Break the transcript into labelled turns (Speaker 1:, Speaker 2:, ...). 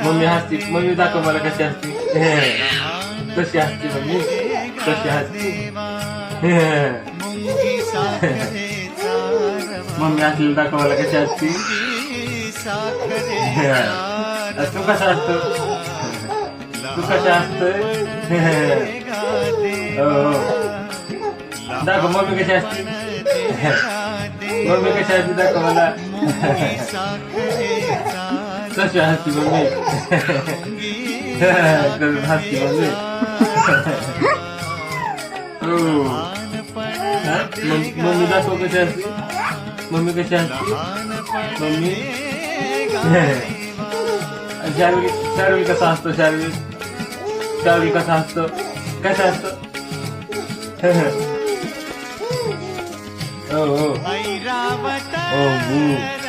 Speaker 1: Mummy हसती. Mummy दाखव मला कशी हसती. कशी हसती मम्मी, कशी हसती. मम्मी हसली दाखव मला कशी हसती. तू कसा असतो, तू कसा असतोय. दाखव मम्मी कशी असते. मम्मी कशी असते दाखव मला. कशी हसती मम्मी. हसती मम्मी. मम्मी दाखव कशी असते. मम्मी कशी असते. मम्मी शार्विल कसा असतो. शार्विल कसा असतो. कसा असतो. Oh, oh. Oh, boo.